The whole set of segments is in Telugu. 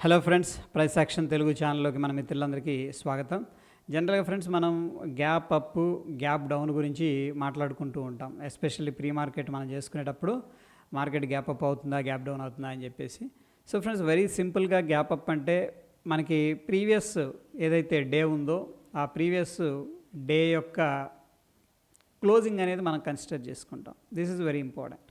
Hello friends, price action Telugu ఛానల్లోకి మన మిత్రులందరికీ స్వాగతం. జనరల్గా ఫ్రెండ్స్ మనం గ్యాప్ అప్ గ్యాప్ డౌన్ గురించి మాట్లాడుకుంటూ ఉంటాం. ఎస్పెషల్లీ ప్రీ మార్కెట్ మనం చేసుకునేటప్పుడు మార్కెట్ గ్యాప్ అప్ అవుతుందా గ్యాప్ డౌన్ అవుతుందా అని చెప్పేసి. సో ఫ్రెండ్స్, వెరీ సింపుల్గా గ్యాప్ అప్ అంటే మనకి ప్రీవియస్ ఏదైతే డే ఉందో ఆ ప్రీవియస్ డే యొక్క క్లోజింగ్ అనేది మనం కన్సిడర్ చేసుకుంటాం. This is very important.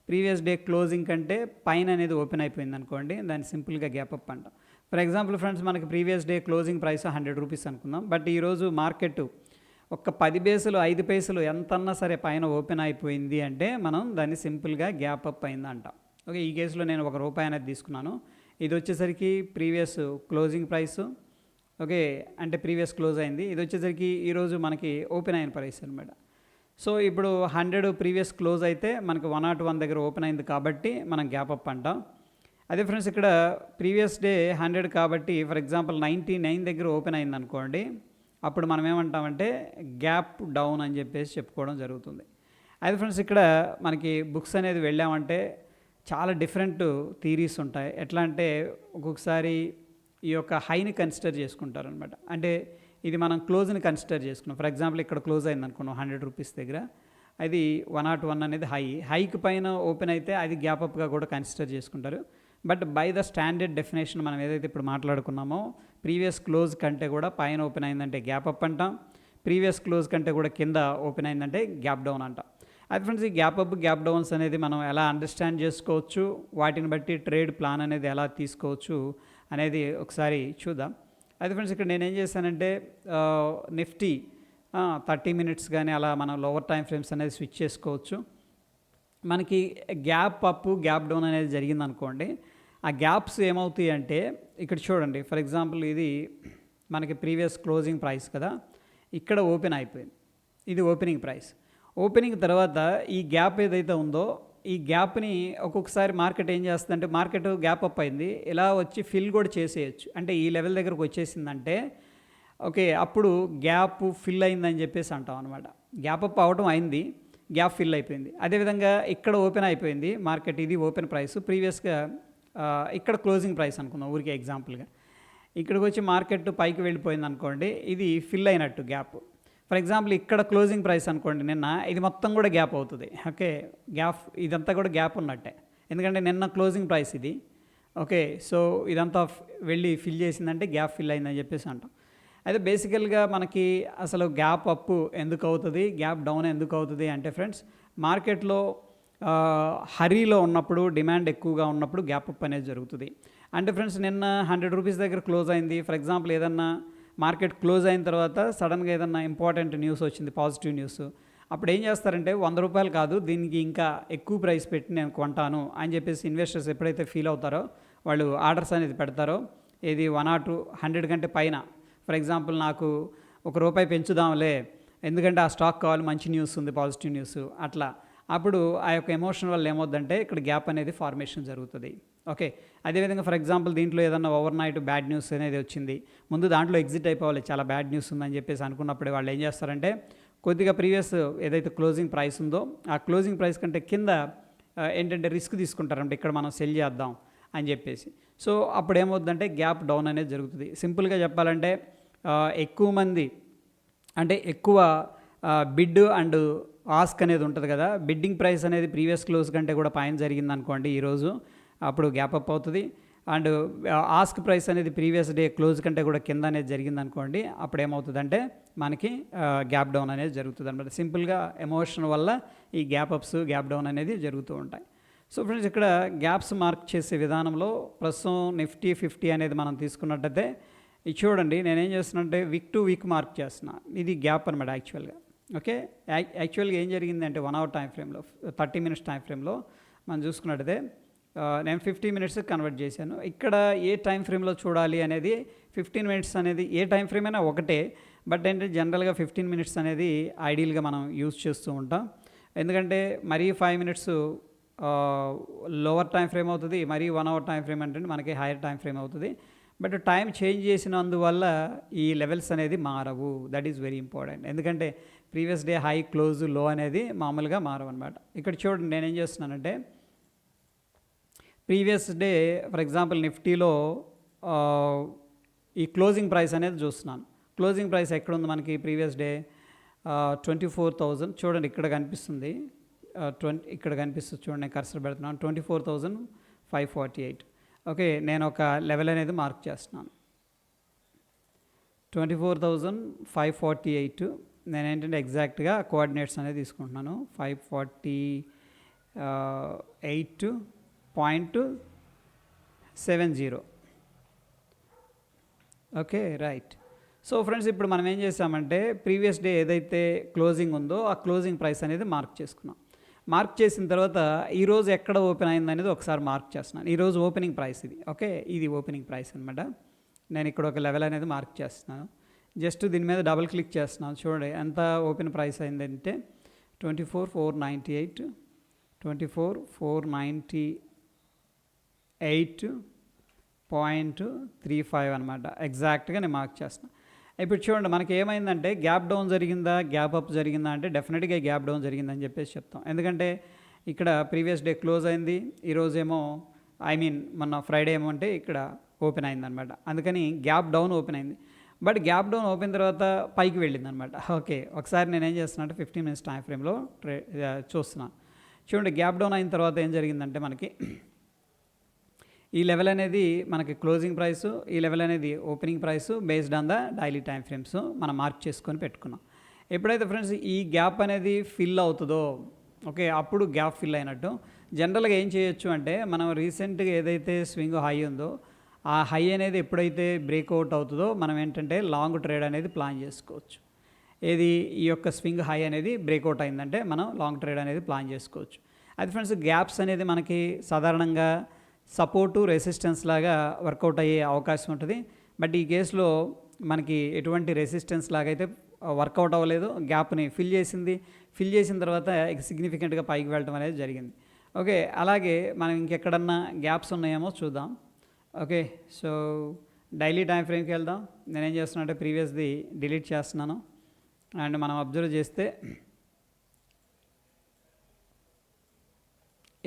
Previous day closing కంటే పైన అనేది ఓపెన్ అయిపోయింది అనుకోండి, దాన్ని సింపుల్గా గ్యాప్ అప్ అంటాం. ఫర్ ఎగ్జాంపుల్ ఫ్రెండ్స్, మనకి previous day closing price 100 rupees అనుకుందాం. బట్ ఈరోజు మార్కెట్ ఒక 10 పైసలు 5 పైసలు ఎంతన్నా సరే పైన ఓపెన్ అయిపోయింది అంటే మనం దాన్ని సింపుల్గా గ్యాప్ అప్ అయింది అంటాం. ఓకే, ఈ కేసులో నేను ₹1 అనేది తీసుకున్నాను. ఇది వచ్చేసరికి ప్రీవియస్ క్లోజింగ్ ప్రైస్. ఓకే, అంటే ప్రీవియస్ క్లోజ్ అయింది. ఇది వచ్చేసరికి ఈరోజు మనకి ఓపెన్ అయిన ప్రైస్ అనమాట. సో ఇప్పుడు 100 ప్రీవియస్ క్లోజ్ అయితే మనకు 101 దగ్గర ఓపెన్ అయింది కాబట్టి మనం గ్యాప్ అప్ అంటాం. అదే ఫ్రెండ్స్, ఇక్కడ ప్రీవియస్ డే 100 కాబట్టి ఫర్ ఎగ్జాంపుల్ 99 దగ్గర ఓపెన్ అయింది అనుకోండి, అప్పుడు మనం ఏమంటామంటే గ్యాప్ డౌన్ అని చెప్పేసి చెప్పుకోవడం జరుగుతుంది. అదే ఫ్రెండ్స్, ఇక్కడ మనకి బుక్స్ అనేది వెళ్ళామంటే చాలా డిఫరెంట్ థీరీస్ ఉంటాయి. ఎట్లా అంటే ఒక్కొక్కసారి ఈ యొక్క హైని కన్సిడర్ చేసుకుంటారు అనమాట. అంటే ఇది మనం క్లోజ్ని కన్సిడర్ చేసుకున్నాం. ఫర్ ఎగ్జాంపుల్ ఇక్కడ క్లోజ్ అయింది అనుకున్నాం 100 రూపీస్ దగ్గర, అది 101 అనేది హైకి పైన ఓపెన్ అయితే అది గ్యాప్ అప్గా కూడా కన్సిడర్ చేసుకుంటారు. But by the standard definition మనం ఏదైతే ఇప్పుడు మాట్లాడుకున్నామో, ప్రీవియస్ క్లోజ్ కంటే కూడా పైన ఓపెన్ అయిందంటే గ్యాప్ అప్ అంటాం, ప్రీవియస్ క్లోజ్ కంటే కూడా కింద ఓపెన్ అయిందంటే గ్యాప్ డౌన్ అంటాం. అది ఫ్రెండ్స్, ఈ గ్యాప్ అప్ గ్యాప్ డౌన్స్ అనేది మనం ఎలా అండర్స్టాండ్ చేసుకోవచ్చు, వాటిని బట్టి ట్రేడ్ ప్లాన్ అనేది ఎలా తీసుకోవచ్చు అనేది ఒకసారి చూద్దాం. అయితే ఫ్రెండ్స్, ఇక్కడ నేనేం చేశానంటే నిఫ్టీ 30 మినిట్స్ కానీ అలా మనం లోవర్ టైం ఫ్రేమ్స్ అనేది స్విచ్ చేసుకోవచ్చు. మనకి గ్యాప్ అప్ గ్యాప్ డౌన్ అనేది జరిగిందనుకోండి, ఆ గ్యాప్స్ ఏమవుతాయి అంటే ఇక్కడ చూడండి. ఫర్ ఎగ్జాంపుల్ ఇది మనకి ప్రీవియస్ క్లోజింగ్ ప్రైస్ కదా, ఇక్కడ ఓపెన్ అయిపోయింది. ఇది ఓపెనింగ్ ప్రైస్. ఓపెనింగ్ తర్వాత ఈ గ్యాప్ ఏదైతే ఉందో ఈ గ్యాప్ని ఒక్కొక్కసారి మార్కెట్ ఏం చేస్తుందంటే, మార్కెట్ గ్యాప్ అప్ అయింది, ఇలా వచ్చి ఫిల్ కూడా చేసేయచ్చు. అంటే ఈ లెవెల్ దగ్గరకు వచ్చేసిందంటే ఓకే, అప్పుడు గ్యాప్ ఫిల్ అయిందని చెప్పేసి అంటాం అనమాట. గ్యాప్ అప్ అవడం అయింది, గ్యాప్ ఫిల్ అయిపోయింది. అదేవిధంగా ఇక్కడ ఓపెన్ అయిపోయింది మార్కెట్, ఇది ఓపెన్ ప్రైస్. ప్రీవియస్గా ఇక్కడ క్లోజింగ్ ప్రైస్ అనుకుందాం ఊరికే ఎగ్జాంపుల్గా. ఇక్కడికి వచ్చి మార్కెట్ పైకి వెళ్ళిపోయింది అనుకోండి, ఇది ఫిల్ అయినట్టు గ్యాప్. ఫర్ ఎగ్జాంపుల్ ఇక్కడ క్లోజింగ్ ప్రైస్ అనుకోండి నిన్న, ఇది మొత్తం కూడా గ్యాప్ అవుతుంది. ఓకే, గ్యాప్ ఇదంతా కూడా గ్యాప్ ఉన్నట్టే, ఎందుకంటే నిన్న క్లోజింగ్ ప్రైస్ ఇది. ఓకే, సో ఇదంతా వెళ్ళి ఫిల్ చేసిందంటే గ్యాప్ ఫిల్ అయిందని చెప్పేసి అంటాం. అయితే బేసికల్గా మనకి అసలు గ్యాప్ అప్ ఎందుకు అవుతుంది, గ్యాప్ డౌన్ ఎందుకు అవుతుంది అంటే ఫ్రెండ్స్, మార్కెట్లో హరీలో ఉన్నప్పుడు, డిమాండ్ ఎక్కువగా ఉన్నప్పుడు గ్యాప్ అప్ అనేది జరుగుతుంది. అంటే ఫ్రెండ్స్, నిన్న 100 రూపీస్ దగ్గర క్లోజ్ అయింది. ఫర్ ఎగ్జాంపుల్ ఏదన్నా మార్కెట్ క్లోజ్ అయిన తర్వాత సడన్గా ఏదన్నా ఇంపార్టెంట్ న్యూస్ వచ్చింది, పాజిటివ్ న్యూస్, అప్పుడు ఏం చేస్తారంటే ₹100 కాదు, దీనికి ఇంకా ఎక్కువ ప్రైస్ పెట్టి నేను కొంటాను అని చెప్పేసి ఇన్వెస్టర్స్ ఎప్పుడైతే ఫీల్ అవుతారో వాళ్ళు ఆర్డర్స్ అనేది పెడతారో, ఇది 100 కంటే పైన. ఫర్ ఎగ్జాంపుల్ నాకు ₹1 పెంచుదాంలే, ఎందుకంటే ఆ స్టాక్ కావాలి, మంచి న్యూస్ ఉంది, పాజిటివ్ న్యూస్ అట్లా. అప్పుడు ఆ యొక్క ఎమోషన్ వల్ల ఏమవుద్దంటే ఇక్కడ గ్యాప్ అనేది ఫార్మేషన్ జరుగుతుంది. ఓకే, అదేవిధంగా ఫర్ ఎగ్జాంపుల్ దీంట్లో ఏదన్నా ఓవర్ నైట్ బ్యాడ్ న్యూస్ అనేది వచ్చింది, ముందు దాంట్లో ఎగ్జిట్ అయిపోవాలి, చాలా బ్యాడ్ న్యూస్ ఉందని చెప్పేసి అనుకున్నప్పుడు వాళ్ళు ఏం చేస్తారంటే కొద్దిగా ప్రీవియస్ ఏదైతే క్లోజింగ్ ప్రైస్ ఉందో ఆ క్లోజింగ్ ప్రైస్ కంటే కింద ఏంటంటే రిస్క్ తీసుకుంటారంటే ఇక్కడ మనం సెల్ చేద్దాం అని చెప్పేసి. సో అప్పుడు ఏమవుతుందంటే గ్యాప్ డౌన్ అనేది జరుగుతుంది. సింపుల్గా చెప్పాలంటే ఎక్కువ మంది అంటే ఎక్కువ బిడ్ అండ్ ఆస్క్ అనేది ఉంటుంది కదా, బిడ్డింగ్ ప్రైస్ అనేది ప్రీవియస్ క్లోజ్ కంటే కూడా పైన జరిగింది అనుకోండి ఈరోజు, అప్పుడు గ్యాప్ అప్ అవుతుంది. అండ్ ఆస్క్ ప్రైస్ అనేది ప్రీవియస్ డే క్లోజ్ కంటే కూడా కింద అనేది జరిగింది అనుకోండి, అప్పుడు ఏమవుతుందంటే మనకి గ్యాప్ డౌన్ అనేది జరుగుతుంది అనమాట. సింపుల్గా ఎమోషన్ వల్ల ఈ గ్యాప్ అప్స్ గ్యాప్ డౌన్ అనేది జరుగుతూ ఉంటాయి. సో ఫ్రెండ్స్, ఇక్కడ గ్యాప్స్ మార్క్ చేసే విధానంలో ప్రస్తుతం నిఫ్టీ 50 అనేది మనం తీసుకున్నట్టయితే ఇది చూడండి, నేనేం చేస్తున్నట్టే వీక్ టు వీక్ మార్క్ చేస్తున్నా, ఇది గ్యాప్ అనమాట యాక్చువల్గా. ఓకే, యాక్చువల్గా ఏం జరిగిందంటే 1 అవర్ టైం ఫ్రేమ్లో 30 మినిట్స్ టైం ఫ్రేమ్లో మనం చూసుకున్నట్టయితే నేను 50 మినిట్స్ కన్వర్ట్ చేశాను. ఇక్కడ ఏ టైం ఫ్రేమ్లో చూడాలి అనేది 15 మినిట్స్ అనేది ఏ టైం ఫ్రేమ్ అయినా ఒకటే, బట్ ఏంటంటే జనరల్గా 15 మినిట్స్ అనేది ఐడియల్గా మనం యూజ్ చేస్తూ ఉంటాం. ఎందుకంటే మరీ 5 మినిట్స్ లోవర్ టైం ఫ్రేమ్ అవుతుంది, మరీ 1 అవర్ టైం ఫ్రేమ్ అంటే మనకి హైయర్ టైం ఫ్రేమ్ అవుతుంది. బట్ టైం చేంజ్ చేసినందువల్ల ఈ లెవెల్స్ అనేది మారవు. That is very important. ఎందుకంటే ప్రీవియస్ డే హై క్లోజ్ లో అనేది మామూలుగా మారవు అనమాట. ఇక్కడ చూడండి, నేనేం చేస్తున్నానంటే ప్రీవియస్ డే ఫర్ ఎగ్జాంపుల్ నిఫ్టీలో ఈ క్లోజింగ్ ప్రైస్ అనేది చూస్తున్నాను. క్లోజింగ్ ప్రైస్ ఎక్కడుంది మనకి ప్రీవియస్ డే 24,000 చూడండి ఇక్కడ కనిపిస్తుంది. ఇక్కడ కనిపిస్తుంది చూడండి, నేను కర్సర్ పెడుతున్నాను 24,548. ఓకే, నేను ఒక లెవెల్ అనేది మార్క్ చేస్తున్నాను 24,548. నేను ఏంటంటే ఎగ్జాక్ట్గా కోఆర్డినేట్స్ అనేది తీసుకుంటున్నాను 548.70. Okay right. సో ఫ్రెండ్స్, ఇప్పుడు మనం ఏం చేసామంటే ప్రీవియస్ డే ఏదైతే క్లోజింగ్ ఉందో ఆ క్లోజింగ్ ప్రైస్ అనేది మార్క్ చేసుకున్నాం. మార్క్ చేసిన తర్వాత ఈరోజు ఎక్కడ ఓపెన్ అయింది అనేది ఒకసారి మార్క్ చేస్తున్నాను. ఈరోజు ఓపెనింగ్ ప్రైస్ ఇది. ఓకే, ఇది ఓపెనింగ్ ప్రైస్ అనమాట. నేను ఇక్కడ ఒక లెవెల్ అనేది మార్క్ చేస్తున్నాను. జస్ట్ దీని మీద డబుల్ క్లిక్ చేస్తున్నాను. చూడండి ఎంత ఓపెన్ ప్రైస్ అయిందంటే 24,498, 24,498.35 అనమాట. ఎగ్జాక్ట్గా నేను మార్క్ చేస్తున్నాను. ఇప్పుడు చూడండి మనకి ఏమైందంటే గ్యాప్ డౌన్ జరిగిందా గ్యాప్ అప్ జరిగిందా అంటే డెఫినెట్గా గ్యాప్ డౌన్ జరిగిందని చెప్పేసి చెప్తాం. ఎందుకంటే ఇక్కడ ప్రీవియస్ డే క్లోజ్ అయింది, ఈరోజేమో మొన్న ఫ్రైడే ఏమో అంటే ఇక్కడ ఓపెన్ అయిందనమాట. అందుకని గ్యాప్ డౌన్ ఓపెన్ అయింది. బట్ గ్యాప్ డౌన్ ఓపెన్ తర్వాత పైకి వెళ్ళింది అనమాట. ఓకే, ఒకసారి నేను ఏం చేస్తున్నా అంటే 15 minutes టైం ఫ్రేమ్లో చూస్తున్నాను. చూడండి గ్యాప్ డౌన్ అయిన తర్వాత ఏం జరిగిందంటే మనకి ఈ లెవెల్ అనేది మనకి క్లోజింగ్ ప్రైసు, ఈ లెవెల్ అనేది opening price based on the daily time frames మనం మార్క్ చేసుకొని పెట్టుకున్నాం. ఎప్పుడైతే ఫ్రెండ్స్ ఈ గ్యాప్ అనేది ఫిల్ అవుతుందో ఓకే అప్పుడు గ్యాప్ ఫిల్ అయినట్టు. జనరల్గా ఏం చేయొచ్చు అంటే మనం రీసెంట్గా ఏదైతే స్వింగ్ హై ఉందో ఆ హై అనేది ఎప్పుడైతే బ్రేక్అవుట్ అవుతుందో మనం ఏంటంటే లాంగ్ ట్రేడ్ అనేది ప్లాన్ చేసుకోవచ్చు. ఏది ఈ యొక్క స్వింగ్ హై అనేది బ్రేక్అవుట్ అయిందంటే మనం లాంగ్ ట్రేడ్ అనేది ప్లాన్ చేసుకోవచ్చు. అది ఫ్రెండ్స్ గ్యాప్స్ అనేది మనకి సాధారణంగా సపోర్టు రెసిస్టెన్స్ లాగా వర్కౌట్ అయ్యే అవకాశం ఉంటుంది. బట్ ఈ కేసులో మనకి ఎటువంటి రెసిస్టెన్స్ లాగా అయితే వర్కౌట్ అవ్వలేదు. గ్యాప్ని ఫిల్ చేసిన తర్వాత సిగ్నిఫికెంట్గా పైకి వెళ్ళడం అనేది జరిగింది. ఓకే, అలాగే మనం ఇంకెక్కడన్నా గ్యాప్స్ ఉన్నాయేమో చూద్దాం. ఓకే, సో డైలీ టైం ఫ్రేమ్కి వెళ్దాం. నేనేం చేస్తున్నా అంటే ప్రీవియస్ది డిలీట్ చేస్తున్నాను. అండ్ మనం అబ్జర్వ్ చేస్తే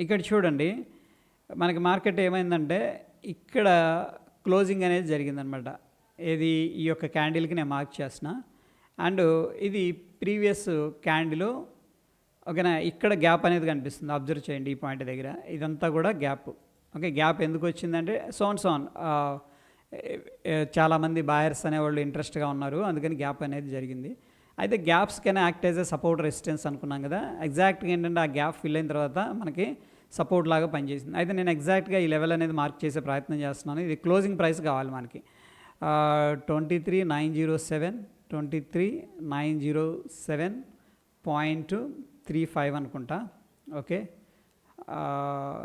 ఇక్కడ చూడండి మనకి మార్కెట్ ఏమైందంటే ఇక్కడ క్లోజింగ్ అనేది జరిగిందనమాట. ఏది ఈ యొక్క క్యాండిల్కి నేను మార్క్ చేసిన. అండ్ ఇది ప్రీవియస్ క్యాండిల్ ఓకేనా. ఇక్కడ గ్యాప్ అనేది కనిపిస్తుంది, అబ్జర్వ్ చేయండి ఈ పాయింట్ దగ్గర. ఇదంతా కూడా గ్యాప్. ఓకే, గ్యాప్ ఎందుకు వచ్చిందంటే సోన్ చాలామంది బాయర్స్ అనేవాళ్ళు ఇంట్రెస్ట్గా ఉన్నారు, అందుకని గ్యాప్ అనేది జరిగింది. అయితే gaps can act as a support resistance అనుకున్నాం కదా. ఎగ్జాక్ట్గా ఏంటంటే ఆ గ్యాప్ ఫిల్ అయిన తర్వాత మనకి సపోర్ట్ లాగా పనిచేసింది. అయితే నేను ఎగ్జాక్ట్గా ఈ లెవెల్ అనేది మార్క్ చేసే ప్రయత్నం చేస్తున్నాను. ఇది క్లోజింగ్ ప్రైస్ కావాలి మనకి 23,907.35 అనుకుంటా. ఓకే,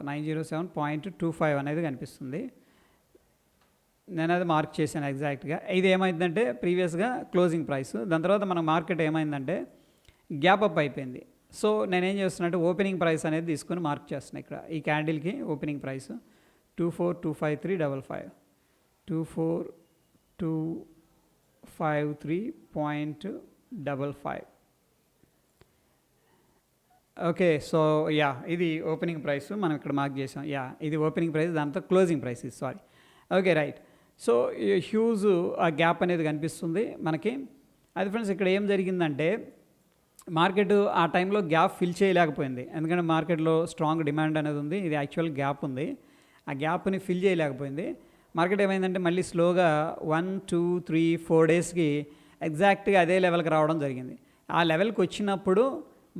907.25 అనేది కనిపిస్తుంది. నేను అది మార్క్ చేశాను ఎగ్జాక్ట్గా. ఇది ఏమైందంటే ప్రీవియస్గా క్లోజింగ్ ప్రైస్, దాని తర్వాత మన మార్కెట్ ఏమైందంటే గ్యాప్ అప్ అయిపోయింది. సో నేనేం చేస్తున్నట్టు ఓపెనింగ్ ప్రైస్ అనేది తీసుకొని మార్క్ చేస్తున్నాను. ఇక్కడ ఈ క్యాండిల్కి ఓపెనింగ్ ప్రైస్ 24,253.55 24,253.55. ఓకే, సో ఇది ఓపెనింగ్ ప్రైస్ మనం ఇక్కడ మార్క్ చేసాం. ఇది ఓపెనింగ్ ప్రైస్, దాంతో క్లోజింగ్ ప్రైస్ ఇది sorry. Okay right. So huge ఆ గ్యాప్ అనేది కనిపిస్తుంది మనకి. అది ఫ్రెండ్స్ ఇక్కడ ఏం జరిగిందంటే మార్కెట్ ఆ టైంలో గ్యాప్ ఫిల్ చేయలేకపోయింది. ఎందుకంటే మార్కెట్లో స్ట్రాంగ్ డిమాండ్ అనేది ఉంది, ఇది యాక్చువల్ గ్యాప్ ఉంది. ఆ గ్యాప్ని ఫిల్ చేయలేకపోయింది. మార్కెట్ ఏమైందంటే మళ్ళీ స్లోగా 1, 2, 3, 4 డేస్కి ఎగ్జాక్ట్గా అదే లెవెల్కి రావడం జరిగింది. ఆ లెవెల్కి వచ్చినప్పుడు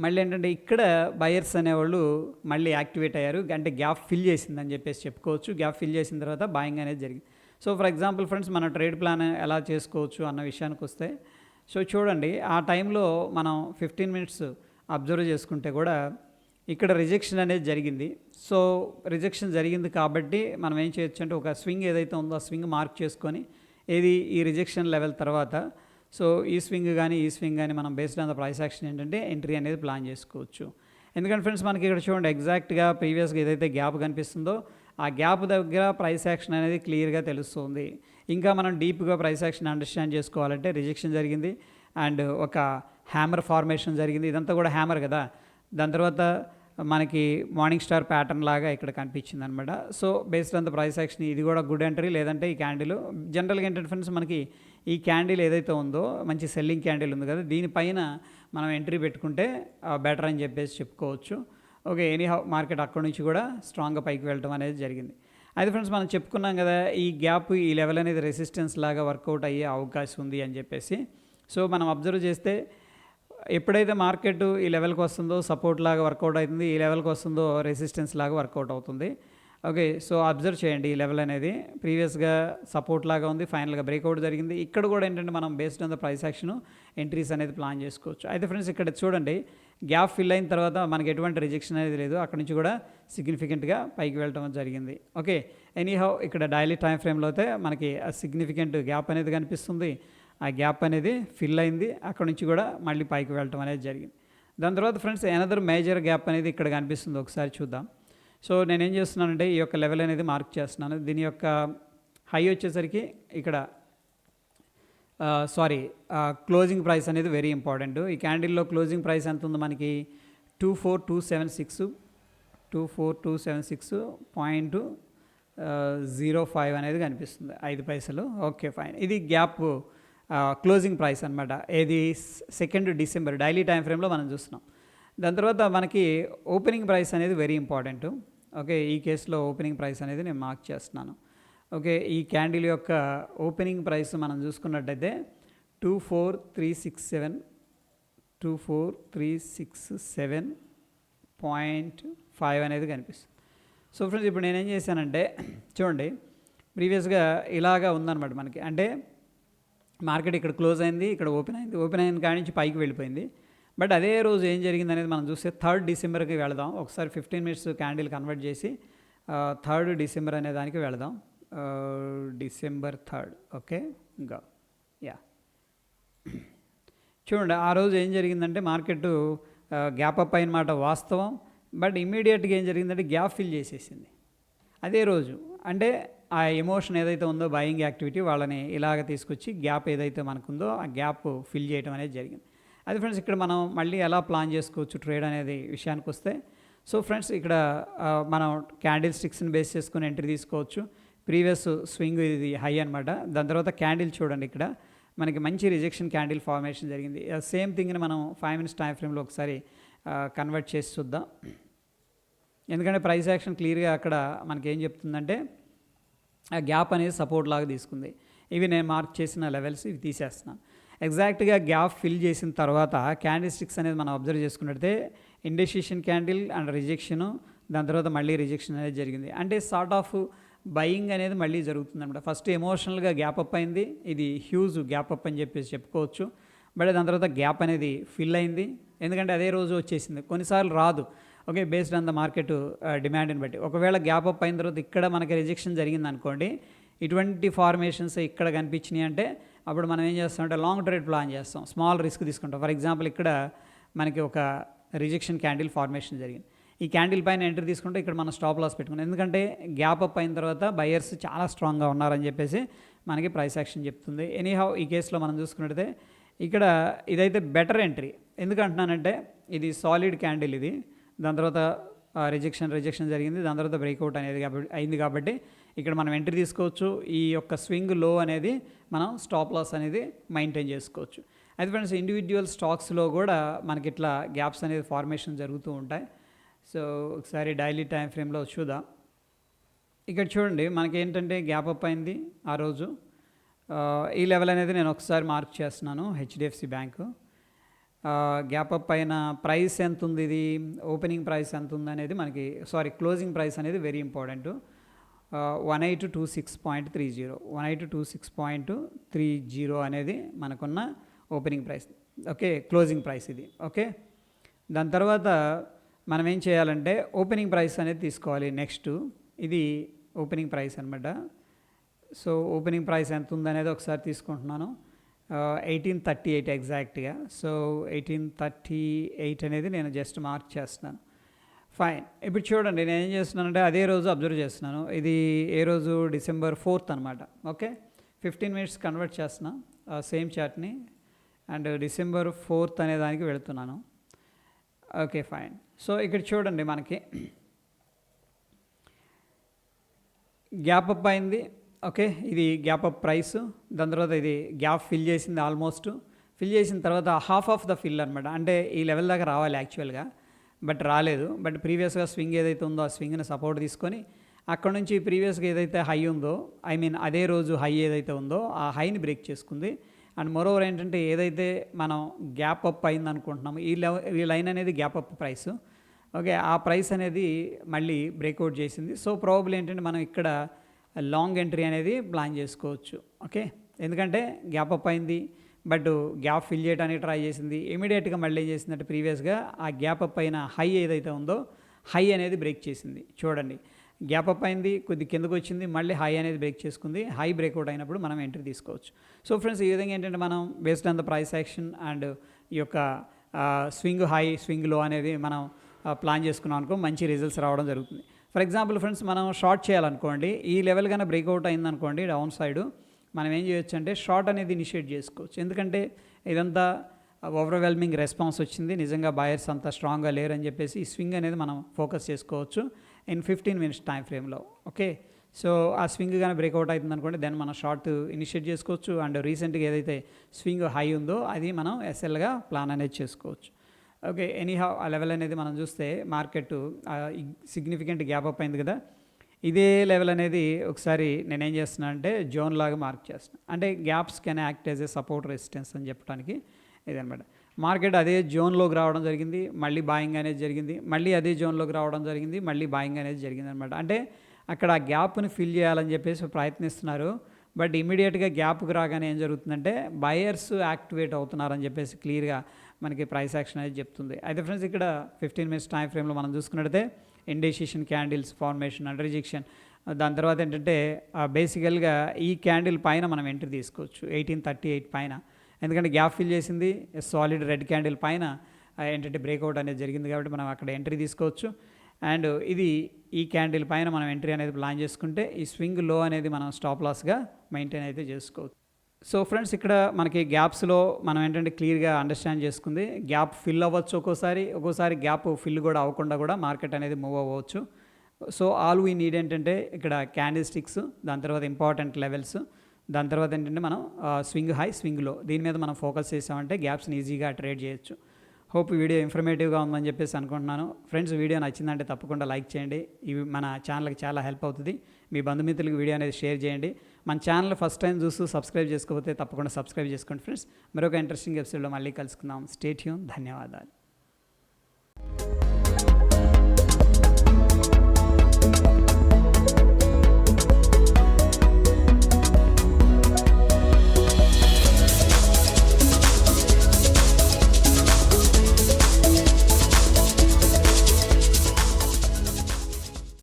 మళ్ళీ ఏంటంటే ఇక్కడ బయర్స్ అనేవాళ్ళు మళ్ళీ యాక్టివేట్ అయ్యారు. అంటే గ్యాప్ ఫిల్ చేసిందని చెప్పేసి చెప్పుకోవచ్చు. గ్యాప్ ఫిల్ చేసిన తర్వాత బాయింగ్ అనేది జరిగింది. సో ఫర్ ఎగ్జాంపుల్ ఫ్రెండ్స్ మన ట్రేడ్ ప్లాన్ ఎలా చేసుకోవచ్చు అన్న విషయానికి వస్తే, సో చూడండి ఆ టైంలో మనం 15 minutes అబ్జర్వ్ చేసుకుంటే కూడా ఇక్కడ రిజెక్షన్ అనేది జరిగింది. సో రిజెక్షన్ జరిగింది కాబట్టి మనం ఏం చేయొచ్చు అంటే ఒక స్వింగ్ ఏదైతే ఉందో ఆ స్వింగ్ మార్క్ చేసుకొని ఏది ఈ రిజెక్షన్ లెవెల్ తర్వాత సో ఈ స్వింగ్ కానీ మనం based on the price action ఏంటంటే ఎంట్రీ అనేది ప్లాన్ చేసుకోవచ్చు. ఎందుకంటే ఫ్రెండ్స్ మనకి ఇక్కడ చూడండి ఎగ్జాక్ట్గా ప్రీవియస్గా ఏదైతే గ్యాప్ కనిపిస్తుందో ఆ గ్యాప్ దగ్గర ప్రైస్ యాక్షన్ అనేది క్లియర్గా తెలుస్తుంది. ఇంకా మనం డీప్గా ప్రైస్ యాక్షన్ అండర్స్టాండ్ చేసుకోవాలంటే రిజెక్షన్ జరిగింది అండ్ ఒక హ్యామర్ ఫార్మేషన్ జరిగింది. ఇదంతా కూడా హ్యామర్ కదా. దాని తర్వాత మనకి మార్నింగ్ స్టార్ ప్యాటర్న్ లాగా ఇక్కడ కనిపించింది అనమాట. So based on the price action ఇది కూడా గుడ్ ఎంట్రీ, లేదంటే ఈ క్యాండిల్ జనరల్గా ఏంటంటే ఫ్రెండ్స్ మనకి ఈ క్యాండిల్ ఏదైతే ఉందో మంచి సెల్లింగ్ క్యాండిల్ ఉంది కదా, దీనిపైన మనం ఎంట్రీ పెట్టుకుంటే బెటర్ అని చెప్పేసి చెప్పుకోవచ్చు. ఓకే, ఎనీహౌ మార్కెట్ అక్కడి నుంచి కూడా స్ట్రాంగ్గా పైకి వెళ్ళడం అనేది జరిగింది. అయితే ఫ్రెండ్స్ మనం చెప్పుకున్నాం కదా, ఈ గ్యాప్ ఈ లెవెల్ అనేది రెసిస్టెన్స్ లాగా వర్కౌట్ అయ్యే అవకాశం ఉంది అని చెప్పేసి. సో మనం అబ్జర్వ్ చేస్తే ఎప్పుడైతే మార్కెట్ ఈ లెవెల్కి వస్తుందో సపోర్ట్ లాగా వర్కౌట్ అవుతుంది, ఈ లెవెల్కి వస్తుందో రెసిస్టెన్స్ లాగా వర్కౌట్ అవుతుంది. ఓకే, సో అబ్జర్వ్ చేయండి, ఈ లెవెల్ అనేది ప్రీవియస్గా సపోర్ట్ లాగా ఉంది, ఫైనల్గా బ్రేక్అవుట్ జరిగింది. ఇక్కడ కూడా ఏంటంటే మనం based on the price action entries అనేది ప్లాన్ చేసుకోవచ్చు. అయితే ఫ్రెండ్స్ ఇక్కడ చూడండి, గ్యాప్ ఫిల్ అయిన తర్వాత మనకి ఎటువంటి రిజెక్షన్ అనేది లేదు, అక్కడ నుంచి కూడా సిగ్నిఫికెంట్గా పైకి వెళ్ళడం జరిగింది. ఓకే, ఎనీహౌ ఇక్కడ డైలీ టైం ఫ్రేమ్లో అయితే మనకి సిగ్నిఫికెంట్ గ్యాప్ అనేది కనిపిస్తుంది. ఆ గ్యాప్ అనేది ఫిల్ అయింది, అక్కడ నుంచి కూడా మళ్ళీ పైకి వెళ్ళటం అనేది జరిగింది. దాని తర్వాత ఫ్రెండ్స్ ఎనదర్ మేజర్ గ్యాప్ అనేది ఇక్కడ కనిపిస్తుంది, ఒకసారి చూద్దాం. సో నేనేం చేస్తున్నానంటే ఈ యొక్క లెవెల్ అనేది మార్క్ చేస్తున్నాను. దీని యొక్క హై వచ్చేసరికి ఇక్కడ క్లోజింగ్ ప్రైస్ అనేది వెరీ ఇంపార్టెంట్. ఈ క్యాండిల్లో క్లోజింగ్ ప్రైస్ ఎంత ఉంది మనకి 24276.05 అనేది కనిపిస్తుంది, 5 పైసలు. ఓకే ఫైన్, ఇది గ్యాప్ క్లోజింగ్ ప్రైస్ అనమాట. ఏది 2 డిసెంబర్ డైలీ టైం ఫ్రేమ్లో మనం చూస్తున్నాం. దాని తర్వాత మనకి ఓపెనింగ్ ప్రైస్ అనేది వెరీ ఇంపార్టెంట్. ఓకే, ఈ కేసులో ఓపెనింగ్ ప్రైస్ అనేది నేను మార్క్ చేస్తున్నాను. ఓకే, ఈ క్యాండిల్ యొక్క ఓపెనింగ్ ప్రైస్ మనం చూసుకున్నట్టయితే 24367.5 అనేది కనిపిస్తుంది. సో ఫ్రెండ్స్ ఇప్పుడు నేనేం చేశానంటే చూడండి, ప్రీవియస్గా ఇలాగా ఉందన్నమాట మనకి. అంటే మార్కెట్ ఇక్కడ క్లోజ్ అయింది, ఇక్కడ ఓపెన్ అయిన కాడి నుంచి పైకి వెళ్ళిపోయింది. బట్ అదే రోజు ఏం జరిగింది అనేది మనం చూస్తే 3 డిసెంబర్కి వెళదాం. ఒకసారి 15 మినిట్స్ క్యాండిల్ కన్వర్ట్ చేసి 3 డిసెంబర్ అనే దానికి వెళదాం. December 3rd. ఓకే, ఇంకా చూడండి, ఆ రోజు ఏం జరిగిందంటే మార్కెట్ గ్యాప్ అప్ అయినమాట వాస్తవం. బట్ ఇమ్మీడియట్గా ఏం జరిగిందంటే గ్యాప్ ఫిల్ చేసేసింది అదే రోజు. అంటే ఆ ఎమోషన్ ఏదైతే ఉందో బయింగ్ యాక్టివిటీ వాళ్ళని ఇలాగ తీసుకొచ్చి గ్యాప్ ఏదైతే మనకుందో ఆ గ్యాప్ ఫిల్ చేయడం అనేది జరిగింది. అది ఫ్రెండ్స్ ఇక్కడ మనం మళ్ళీ ఎలా ప్లాన్ చేసుకోవచ్చు ట్రేడ్ అనేది విషయానికి వస్తే, సో ఫ్రెండ్స్ ఇక్కడ మనం క్యాండిల్ స్టిక్స్ని బేస్ చేసుకుని ఎంట్రీ తీసుకోవచ్చు. ప్రీవియస్ స్వింగ్ ఇది హై అనమాట. దాని తర్వాత క్యాండిల్ చూడండి, ఇక్కడ మనకి మంచి రిజెక్షన్ క్యాండిల్ ఫార్మేషన్ జరిగింది. సేమ్ థింగ్ని మనం 5 మినిట్స్ టైం ఫ్రేమ్లో ఒకసారి కన్వర్ట్ చేసి చూద్దాం. ఎందుకంటే ప్రైస్ యాక్షన్ క్లియర్గా అక్కడ మనకి ఏం చెప్తుందంటే ఆ గ్యాప్ అనేది సపోర్ట్ లాగా తీసుకుంది. ఇవి నేను మార్క్ చేసిన లెవెల్స్, ఇవి తీసేస్తున్నాను. ఎగ్జాక్ట్గా గ్యాప్ ఫిల్ చేసిన తర్వాత క్యాండిల్ స్టిక్స్ అనేది మనం అబ్జర్వ్ చేసుకున్నట్టే ఇండెసిషన్ క్యాండిల్ అండ్ రిజెక్షను, దాని తర్వాత మళ్ళీ రిజెక్షన్ అనేది జరిగింది. అంటే సార్ట్ ఆఫ్ బయింగ్ అనేది మళ్ళీ జరుగుతుంది అనమాట. ఫస్ట్ ఎమోషనల్గా గ్యాప్ అప్ అయింది, ఇది హ్యూజ్ గ్యాప్ అప్ అని చెప్పేసి చెప్పుకోవచ్చు. బట్ దాని తర్వాత గ్యాప్ అనేది ఫిల్ అయింది, ఎందుకంటే అదే రోజు వచ్చేసింది. కొన్నిసార్లు రాదు. Okay, based on the market డిమాండ్ని బట్టి. ఒకవేళ గ్యాప్ అప్ అయిన తర్వాత ఇక్కడ మనకి రిజెక్షన్ జరిగింది అనుకోండి, ఇటువంటి ఫార్మేషన్స్ ఇక్కడ కనిపించినాయి అంటే అప్పుడు మనం ఏం చేస్తామంటే లాంగ్ ట్రేడ్ ప్లాన్ చేస్తాం, స్మాల్ రిస్క్ తీసుకుంటాం. ఫర్ ఎగ్జాంపుల్ ఇక్కడ మనకి ఒక రిజెక్షన్ క్యాండిల్ ఫార్మేషన్ జరిగింది, ఈ క్యాండిల్ పైన ఎంట్రీ తీసుకుంటే ఇక్కడ మనం స్టాప్ లాస్ పెట్టుకున్నాం. ఎందుకంటే గ్యాప్ అప్ అయిన తర్వాత బయర్స్ చాలా స్ట్రాంగ్గా ఉన్నారని చెప్పేసి మనకి ప్రైస్ యాక్షన్ చెప్తుంది. ఎనీహౌ ఈ కేసులో మనం చూసుకున్నట్టయితే ఇక్కడ ఇదైతే బెటర్ ఎంట్రీ. ఎందుకంటున్నానంటే ఇది సాలిడ్ క్యాండిల్, ఇది దాని తర్వాత రిజెక్షన్ జరిగింది, దాని తర్వాత బ్రేక్అవుట్ అనేది అయింది. కాబట్టి ఇక్కడ మనం ఎంట్రీ తీసుకోవచ్చు. ఈ యొక్క స్వింగ్ లో అనేది మనం స్టాప్ లాస్ అనేది మెయింటైన్ చేసుకోవచ్చు. అయితే ఫ్రెండ్స్ ఇండివిజువల్ స్టాక్స్లో కూడా మనకి ఇట్లా గ్యాప్స్ అనేది ఫార్మేషన్ జరుగుతూ ఉంటాయి. సో ఒకసారి డైలీ టైం ఫ్రేమ్లో చూద్దాం. ఇక్కడ చూడండి, మనకి ఏంటంటే గ్యాప్ అప్ అయింది ఆ రోజు. ఈ లెవెల్ అనేది నేను ఒకసారి మార్క్ చేస్తున్నాను, హెచ్డిఎఫ్సి బ్యాంకు. గ్యాప్ అప్ అయిన ప్రైస్ ఎంత ఉంది, ఇది ఓపెనింగ్ ప్రైస్ ఎంత ఉంది అనేది మనకి క్లోజింగ్ ప్రైస్ అనేది వెరీ ఇంపార్టెంట్. 1826.30 1826.30 అనేది మనకున్న opening price. Okay, closing price ఇది. ఓకే, దాని తర్వాత మనం ఏం చేయాలంటే ఓపెనింగ్ ప్రైస్ అనేది తీసుకోవాలి. నెక్స్ట్ ఇది ఓపెనింగ్ ప్రైస్ అనమాట. సో ఓపెనింగ్ ప్రైస్ ఎంత ఉందనేది ఒకసారి తీసుకుంటున్నాను, 1838 ఎగ్జాక్ట్గా. సో 1838 అనేది నేను జస్ట్ మార్క్ చేస్తున్నాను. ఫైన్. ఇప్పుడు చూడండి, నేను ఏం చేస్తున్నానంటే అదే రోజు అబ్జర్వ్ చేస్తున్నాను. ఇది ఏ రోజు, December 4th అనమాట. ఓకే, 15 మినిట్స్ కన్వర్ట్ చేస్తున్నా సేమ్ చార్ట్ని, అండ్ December 4th అనే దానికి వెళుతున్నాను. Okay fine. సో ఇక్కడ చూడండి మనకి గ్యాప్ అప్ అయింది. ఓకే, ఇది గ్యాప్ అప్ ప్రైస్. దాని తర్వాత ఇది గ్యాప్ ఫిల్ చేసింది, ఆల్మోస్ట్ ఫిల్ చేసిన తర్వాత హాఫ్ ఆఫ్ ద ఫిల్ అనమాట. అంటే ఈ లెవెల్ దాకా రావాలి యాక్చువల్గా, బట్ రాలేదు. బట్ ప్రీవియస్గా స్వింగ్ ఏదైతే ఉందో ఆ స్వింగ్ని సపోర్ట్ తీసుకొని అక్కడ నుంచి ప్రీవియస్గా ఏదైతే హై ఉందో, ఐ మీన్ అదే రోజు హై ఏదైతే ఉందో ఆ హైని బ్రేక్ చేసుకుంది. అండ్ మోరోవర్ ఏంటంటే ఏదైతే మనం గ్యాప్ అప్ అయింది అనుకుంటున్నాము, ఈ లైన్ అనేది గ్యాప్ అప్ ప్రైస్. ఓకే, ఆ ప్రైస్ అనేది మళ్ళీ బ్రేక్అవుట్ చేసింది. సో ప్రాబబ్లీ ఏంటంటే మనం ఇక్కడ లాంగ్ ఎంట్రీ అనేది ప్లాన్ చేసుకోవచ్చు. ఓకే, ఎందుకంటే గ్యాప్ అప్ అయింది, బట్ గ్యాప్ ఫిల్ చేయడానికి ట్రై చేసింది. ఇమీడియట్గా మళ్ళీ ఏం చేసిందంటే ప్రీవియస్గా ఆ గ్యాప్ అప్ అయిన హై ఏదైతే ఉందో హై అనేది బ్రేక్ చేసింది. చూడండి, గ్యాప్ అప్ అయింది, కొద్ది కిందకు వచ్చింది, మళ్ళీ హై అనేది బ్రేక్ చేసుకుంది. హై బ్రేక్అవుట్ అయినప్పుడు మనం ఎంట్రీ తీసుకోవచ్చు. సో ఫ్రెండ్స్, ఈ విధంగా ఏంటంటే మనం based on the price action and ఈ యొక్క స్వింగ్ హై స్వింగ్ లో అనేది మనం ప్లాన్ చేసుకున్నాం అనుకో మంచి రిజల్ట్స్ రావడం జరుగుతుంది. ఫర్ ఎగ్జాంపుల్ ఫ్రెండ్స్, మనం షార్ట్ చేయాలనుకోండి, ఈ లెవెల్ కన్నా బ్రేక్అవుట్ అయిందనుకోండి డౌన్ సైడ్, మనం ఏం చేయొచ్చు అంటే షార్ట్ అనేది ఇనిషియేట్ చేసుకోవచ్చు. ఎందుకంటే ఇదంతా ఓవర్వెల్మింగ్ రెస్పాన్స్ వచ్చింది, నిజంగా బయర్స్ అంతా స్ట్రాంగ్గా లేరని చెప్పేసి ఈ స్వింగ్ అనేది మనం ఫోకస్ చేసుకోవచ్చు ఇన్ 15 minutes టైం ఫ్రేమ్లో. ఓకే, సో ఆ స్వింగ్ కానీ బ్రేక్అవుట్ అవుతుంది అనుకోండి, దెన్ మనం షార్ట్ ఇనిషియేట్ చేసుకోవచ్చు. అండ్ రీసెంట్గా ఏదైతే స్వింగ్ హై ఉందో అది మనం ఎస్ఎల్గా ప్లాన్ అనేది చేసుకోవచ్చు. ఓకే, ఎనీహౌ ఆ లెవెల్ అనేది మనం చూస్తే మార్కెట్ సిగ్నిఫికెంట్ గ్యాప్ అప్ అయింది కదా, ఇదే లెవెల్ అనేది ఒకసారి నేనేం చేస్తున్నా అంటే జోన్ లాగా మార్క్ చేస్తున్నాను. అంటే gaps can act as a support resistance అని చెప్పడానికి ఇదనమాట. మార్కెట్ అదే జోన్లోకి రావడం జరిగింది, మళ్ళీ బాయింగ్ అనేది జరిగింది, మళ్ళీ అదే జోన్లోకి రావడం జరిగింది, మళ్ళీ బాయింగ్ అనేది జరిగింది అనమాట. అంటే అక్కడ ఆ గ్యాప్ని ఫిల్ చేయాలని చెప్పేసి ప్రయత్నిస్తున్నారు. బట్ ఇమీడియట్గా గ్యాప్కి రాగానే ఏం జరుగుతుందంటే బయర్స్ యాక్టివేట్ అవుతున్నారని చెప్పేసి క్లియర్గా మనకి ప్రైస్ యాక్షన్ అనేది చెప్తుంది. అయితే ఫ్రెండ్స్, ఇక్కడ 15 minutes టైం ఫ్రేమ్లో మనం చూసుకున్నట్టయితే indecision candles formation and rejection, దాని తర్వాత ఏంటంటే బేసికల్గా ఈ క్యాండిల్ పైన మనం ఎంట్రీ తీసుకోవచ్చు 1838 పైన. ఎందుకంటే గ్యాప్ ఫిల్ చేసింది, సాలిడ్ రెడ్ క్యాండిల్ పైన ఏంటంటే బ్రేక్అవుట్ అనేది జరిగింది కాబట్టి మనం అక్కడ ఎంట్రీ తీసుకోవచ్చు. అండ్ ఇది ఈ క్యాండిల్ పైన మనం ఎంట్రీ అనేది ప్లాన్ చేసుకుంటే ఈ స్వింగ్ లో అనేది మనం స్టాప్ లాస్గా మెయింటైన్ అయితే చేసుకోవచ్చు. సో ఫ్రెండ్స్, ఇక్కడ మనకి గ్యాప్స్లో మనం ఏంటంటే క్లియర్గా అండర్స్టాండ్ చేసుకుంది, గ్యాప్ ఫిల్ అవ్వచ్చు, ఒక్కోసారి గ్యాప్ ఫిల్ కూడా అవ్వకుండా కూడా మార్కెట్ అనేది మూవ్ అవ్వచ్చు. సో ఆల్ వీ నీడ్ ఏంటంటే ఇక్కడ క్యాండిల్ స్టిక్స్, దాని తర్వాత ఇంపార్టెంట్ లెవెల్స్, దాని తర్వాత ఏంటంటే మనం స్వింగ్ హై స్వింగ్ లో, దీని మీద మనం ఫోకస్ చేసామంటే గ్యాప్స్ని ఈజీగా ట్రేడ్ చేయొచ్చు. హోప్ వీడియో ఇన్ఫర్మేటివ్గా ఉందని చెప్పేసి అనుకుంటున్నాను. ఫ్రెండ్స్, వీడియో నచ్చిందంటే తప్పకుండా లైక్ చేయండి, ఇవి మన ఛానల్కి చాలా హెల్ప్ అవుతుంది. మీ బంధుమిత్రులకు వీడియో అనేది షేర్ చేయండి. మన ఛానల్ ఫస్ట్ టైం చూస్తూ సబ్స్క్రైబ్ చేసుకోకపోతే తప్పకుండా సబ్స్క్రైబ్ చేసుకోండి ఫ్రెండ్స్. మరొక ఇంట్రెస్టింగ్ ఎపిసోడ్లో మళ్ళీ కలుసుకుందాం. Stay tune. ధన్యవాదాలు.